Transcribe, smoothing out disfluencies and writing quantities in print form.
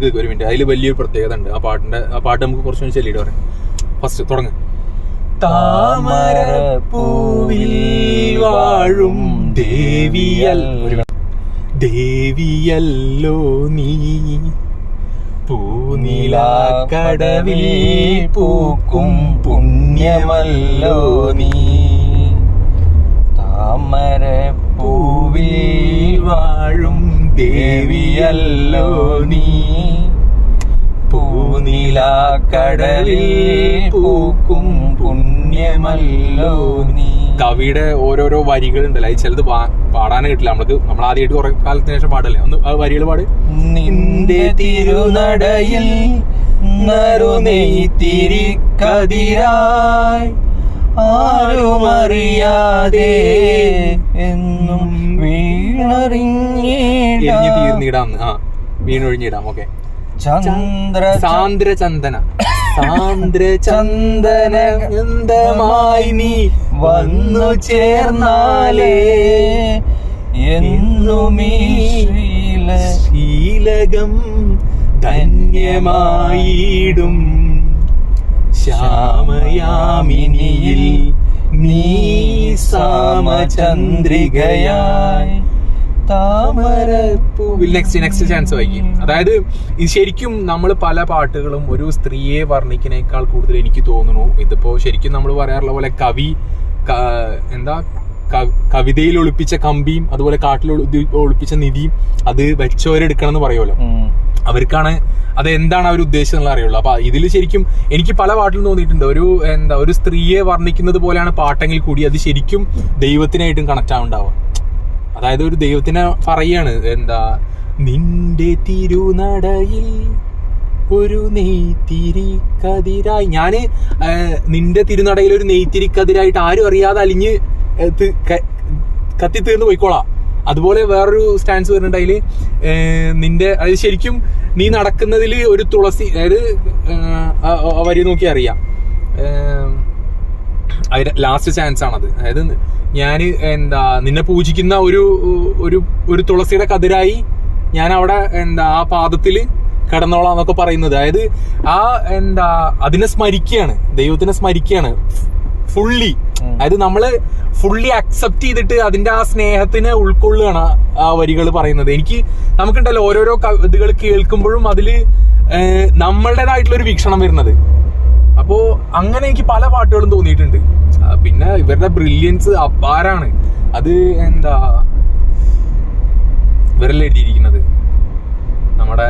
നിൽക്കുക ഒരു മിനിറ്റ്. അതിൽ വലിയൊരു പ്രത്യേകത ഉണ്ട് ആ പാട്ട് നമുക്ക് കുറച്ചുകൂടി ചൊല്ലിയിട്ട് പറയാം. ഫസ്റ്റ് തുടങ്ങ്. താമരപ്പൂവിൽ വാഴും ദേവിയല്ലോ നീ, പൂനിലാക്കടവിൽ പൂക്കും പുണ്യമല്ലോ നീ. താമരപ്പൂവിൽ വാഴും ദേവിയല്ലോ നീ, പൂനിലാക്കടവിൽ പൂക്കും പുണ്യമല്ലോ നീ. കവിയുടെ ഓരോരോ വരികളുണ്ടല്ലോ, അത് ചിലത് പാടാനേ കിട്ടില്ല നമ്മൾ ആദ്യമായിട്ട് കുറെ കാലത്തിന് ശേഷം പാടല്ലേ. ഒന്ന് ആ വരികൾ പാട്. നിന്റെ തിരുനടയിൽ നറുനെയ്ത്തിരി കതിരായി ആരുമറിയാതെ എന്നും വീണറിഞ്ഞിടാം. ആ വീണൊഴിഞ്ഞിടാം. ഓക്കെ. സാന്ദ്രചന്ദനമായി നീ വന്നു ചേർന്നാലേ എന്നുമീ ശീലകം ധന്യമായിടും. ശ്യാമയാമിനിയിൽ നീ സാമചന്ദ്രികയായി താമരപ്പൂവിൽ. നെക്സ്റ്റ് ചാൻസ് വായിക്കും. അതായത് ഇത് ശരിക്കും നമ്മൾ പല പാട്ടുകളും ഒരു സ്ത്രീയെ വർണ്ണിക്കുന്നേക്കാൾ കൂടുതൽ എനിക്ക് തോന്നുന്നു ഇതിപ്പോ ശരിക്കും നമ്മൾ പറയാറുള്ള പോലെ കവിതയിൽ ഒളിപ്പിച്ച കമ്പിയും അതുപോലെ കാട്ടിൽ ഒളിപ്പിച്ച നിധിയും അത് വെച്ചവരെടുക്കണം എന്ന് പറയുമല്ലോ. അവർക്കാണ് അത് എന്താണ് അവർ ഉദ്ദേശിച്ചത് എന്നുള്ള അറിയുള്ളൂ. അപ്പൊ ഇതിൽ ശരിക്കും എനിക്ക് പല പാട്ടിലും തോന്നിയിട്ടുണ്ട് ഒരു സ്ത്രീയെ വർണ്ണിക്കുന്നത് പോലെയാണ് പാട്ടെങ്കിൽ കൂടി അത് ശരിക്കും ദൈവത്തിനായിട്ടും കണക്ട് ആവുണ്ടാവുക. അതായത് ഒരു ദൈവത്തിനെ പറയാണ്, നിന്റെ തിരുനടയിൽ ഒരു നെയ്ത്തിരി കതിരായി. ഞാന് നിന്റെ തിരുനടയിൽ ഒരു നെയ്ത്തിരി കതിരായിട്ട് ആരും അറിയാതെ അലിഞ്ഞ് കത്തി തീർന്ന് പോയിക്കോളാം. അതുപോലെ വേറൊരു സ്റ്റാൻസ് വരുന്നുണ്ട് അതില്, നിന്റെ അത് ശരിക്കും നീ നടക്കുന്നതിൽ ഒരു തുളസി, അതായത് വരി നോക്കി അറിയാം. ലാസ്റ്റ് ചാൻസ് ആണത്. അതായത് ഞാന് നിന്നെ പൂജിക്കുന്ന ഒരു തുളസിയുടെ കതിരായി ഞാൻ അവിടെ ആ പാദത്തില് കിടന്നോളാം എന്നൊക്കെ പറയുന്നത്. അതായത് അതിനെ സ്മരിക്കുകയാണ്, ദൈവത്തിനെ സ്മരിക്കുകയാണ് ഫുള്ളി. അതായത് നമ്മള് ഫുള്ളി അക്സെപ്റ്റ് ചെയ്തിട്ട് അതിന്റെ ആ സ്നേഹത്തിനെ ഉൾക്കൊള്ളുകയാണ് ആ വരികൾ പറയുന്നത്. നമുക്കുണ്ടല്ലോ ഓരോരോ കവിതകൾ കേൾക്കുമ്പോഴും അതില് നമ്മളുടേതായിട്ടുള്ളൊരു വീക്ഷണം വരുന്നത്. അപ്പോ അങ്ങനെ എനിക്ക് പല പാട്ടുകളും തോന്നിയിട്ടുണ്ട്. പിന്നെ ഇവരുടെ ബ്രില്യൻസ് അപാരാണ്. അത് ഇവരെല്ലാം എഴുതിയിരിക്കുന്നത് നമ്മുടെ